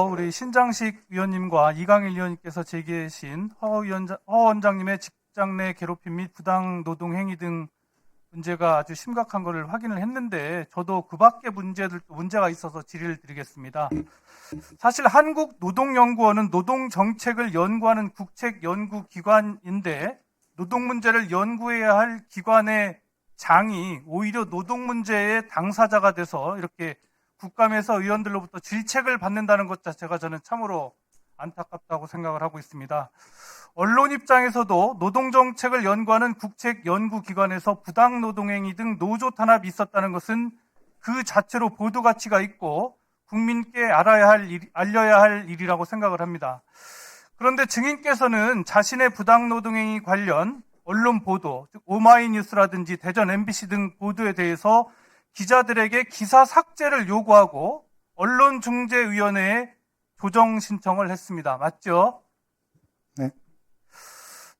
우리 신장식 위원님과 이강일 위원님께서 제기하신 허 원장님의 직장 내 괴롭힘 및 부당 노동 행위 등 문제가 아주 심각한 것을 확인을 했는데 저도 그 밖의 문제가 있어서 질의를 드리겠습니다. 사실 한국노동연구원은 노동정책을 연구하는 국책연구기관인데 노동 문제를 연구해야 할 기관의 장이 오히려 노동 문제의 당사자가 돼서 이렇게 국감에서 의원들로부터 질책을 받는다는 것 자체가 저는 참으로 안타깝다고 생각을 하고 있습니다. 언론 입장에서도 노동정책을 연구하는 국책연구기관에서 부당노동행위 등 노조 탄압이 있었다는 것은 그 자체로 보도 가치가 있고 국민께 알려야 할 일이라고 생각을 합니다. 그런데 증인께서는 자신의 부당노동행위 관련 언론 보도, 즉 오마이뉴스라든지 대전 MBC 등 보도에 대해서 기자들에게 기사 삭제를 요구하고 언론중재위원회에 조정 신청을 했습니다. 맞죠? 네.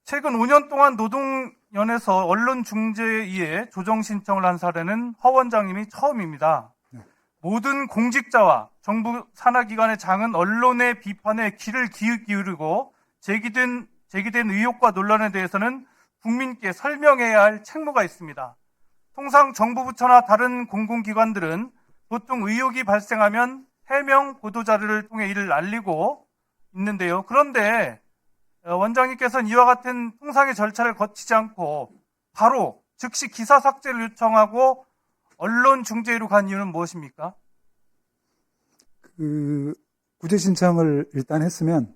최근 5년 동안 노동연에서 언론중재위에 조정 신청을 한 사례는 허 원장님이 처음입니다. 네. 모든 공직자와 정부 산하기관의 장은 언론의 비판에 귀를 기울이고 제기된 의혹과 논란에 대해서는 국민께 설명해야 할 책무가 있습니다. 통상 정부 부처나 다른 공공기관들은 보통 의혹이 발생하면 해명 보도자료를 통해 이를 알리고 있는데요. 그런데 원장님께서는 이와 같은 통상의 절차를 거치지 않고 바로 즉시 기사 삭제를 요청하고 언론 중재위로 간 이유는 무엇입니까? 구제 신청을 일단 했으면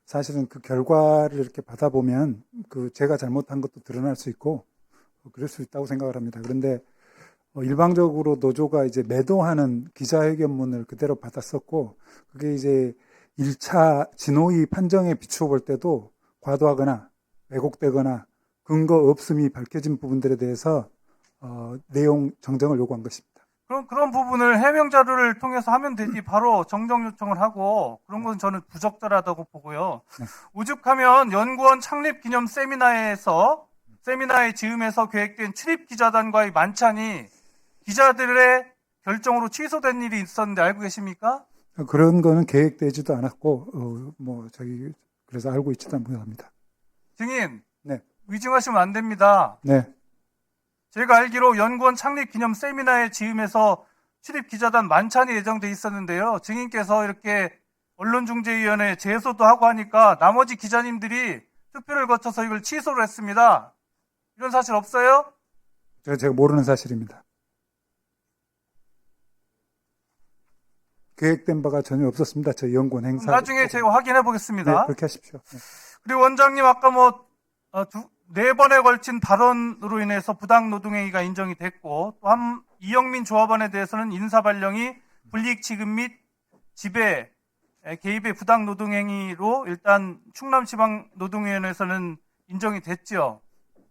사실은 그 결과를 이렇게 받아보면 제가 잘못한 것도 드러날 수 있고 그럴 수 있다고 생각을 합니다. 그런데 일방적으로 노조가 이제 매도하는 기자회견문을 그대로 받았었고 그게 이제 1차 진호위 판정에 비추어 볼 때도 과도하거나 왜곡되거나 근거 없음이 밝혀진 부분들에 대해서 내용 정정을 요구한 것입니다. 그럼 그런 부분을 해명 자료를 통해서 하면 되지 바로 정정 요청을 하고 그런 것은 저는 부적절하다고 보고요. 네. 오죽하면 연구원 창립 기념 세미나에 즈음에서 계획된 출입 기자단과의 만찬이 기자들의 결정으로 취소된 일이 있었는데 알고 계십니까? 그런 거는 계획되지도 않았고 그래서 알고 있지도 못합니다. 증인, 네. 위증하시면 안 됩니다. 네. 제가 알기로 연구원 창립 기념 세미나에 즈음해서 출입 기자단 만찬이 예정돼 있었는데요. 증인께서 이렇게 언론중재위원회에 제소도 하고 하니까 나머지 기자님들이 투표를 거쳐서 이걸 취소를 했습니다. 이런 사실 없어요? 제가 모르는 사실입니다. 계획된 바가 전혀 없었습니다. 저희 연구원 행사. 나중에 제가 확인해 보겠습니다. 네, 그렇게 하십시오. 네. 그리고 원장님 아까 네 번에 걸친 발언으로 인해서 부당노동행위가 인정이 됐고 또 이영민 조합원에 대해서는 인사발령이 불이익 지급 및 지배 개입의 부당노동행위로 일단 충남지방노동위원회에서는 인정이 됐죠.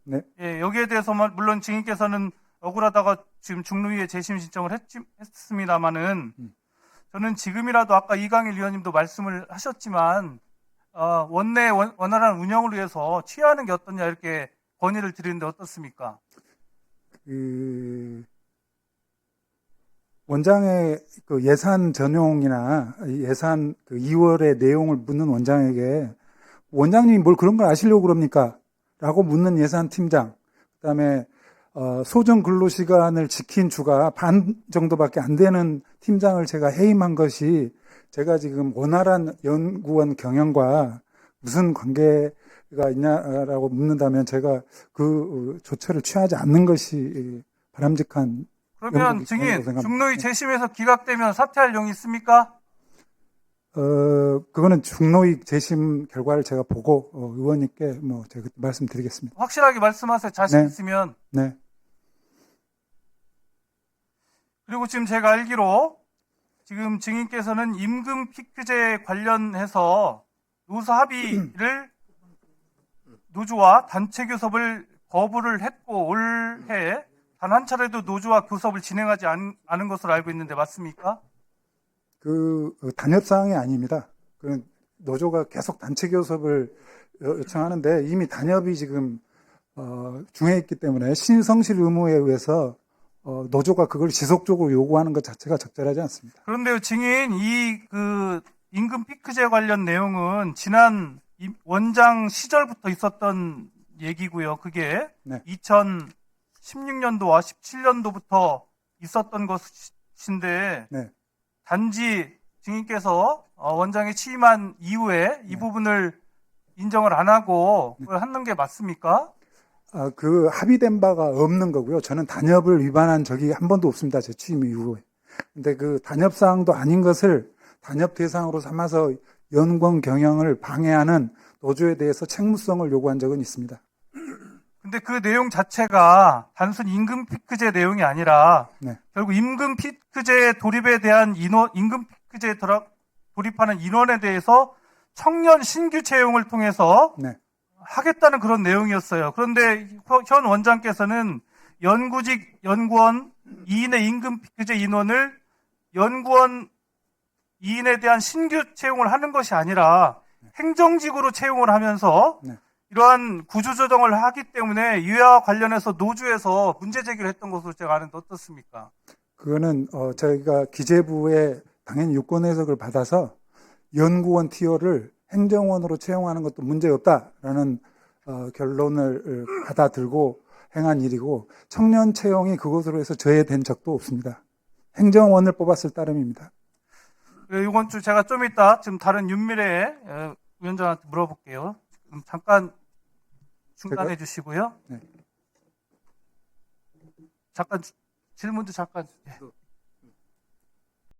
네. 예, 여기에 대해서 물론 증인께서는 억울하다가 지금 중노위에 재심 신청을 했습니다만은 저는 지금이라도 아까 이강일 위원님도 말씀을 하셨지만 원내 원활한 운영을 위해서 취하는 게 어떠냐 이렇게 건의를 드리는데 어떻습니까? 원장의 예산 전용이나 예산 2월의 내용을 묻는 원장에게 원장님이 뭘 그런 걸 아시려고 그럽니까? 라고 묻는 예산팀장, 그다음에 소정 근로시간을 지킨 주가 반 정도밖에 안 되는 팀장을 제가 해임한 것이 제가 지금 원활한 연구원 경영과 무슨 관계가 있냐라고 묻는다면 제가 그 조처를 취하지 않는 것이 바람직한. 그러면 증인, 중노위 재심에서 기각되면 사퇴할 용이 있습니까? 그거는 중노위 재심 결과를 제가 보고 의원님께 제가 말씀드리겠습니다. 확실하게 말씀하세요. 자신 네. 있으면. 네. 그리고 지금 제가 알기로 지금 증인께서는 임금 피크제 관련해서 노사 합의를 노조와 단체 교섭을 거부를 했고 올해 단 한 차례도 노조와 교섭을 진행하지 않은 것으로 알고 있는데 맞습니까? 단협 사항이 아닙니다. 노조가 계속 단체 교섭을 요청하는데 이미 단협이 지금 중에 있기 때문에 신성실 의무에 의해서 노조가 그걸 지속적으로 요구하는 것 자체가 적절하지 않습니다. 그런데요, 증인, 임금 피크제 관련 내용은 지난 원장 시절부터 있었던 얘기고요. 그게 네. 2016년도와 17년도부터 있었던 것인데 네. 단지 증인께서 원장이 취임한 이후에 이 네. 부분을 인정을 안 하고 그걸 하는 게 맞습니까? 그 합의된 바가 없는 거고요. 저는 단협을 위반한 적이 한 번도 없습니다. 제 취임 이후에. 근데 그 단협 사항도 아닌 것을 단협 대상으로 삼아서 연구원 경영을 방해하는 노조에 대해서 책무성을 요구한 적은 있습니다. 근데 그 내용 자체가 단순 임금 피크제 내용이 아니라 네. 결국 임금 피크제 도입에 대한 임금 피크제 돌입하는 인원에 대해서 청년 신규 채용을 통해서 네. 하겠다는 그런 내용이었어요. 그런데 현 원장께서는 연구직 연구원 2인의 임금 피크제 인원을 연구원 2인에 대한 신규 채용을 하는 것이 아니라 행정직으로 채용을 하면서 네. 이러한 구조조정을 하기 때문에 이와 관련해서 노조에서 문제 제기를 했던 것으로 제가 아는데 어떻습니까? 그거는 저희가 기재부에 당연히 유권 해석을 받아서 연구원 티어를 행정원으로 채용하는 것도 문제없다라는 결론을 받아들고 행한 일이고 청년 채용이 그것으로 해서 저해된 적도 없습니다. 행정원을 뽑았을 따름입니다. 이번 주 제가 좀 이따 지금 다른 윤미래 위원장한테 물어볼게요. 잠깐 중단해 주시고요. 네. 잠깐 질문도 잠깐.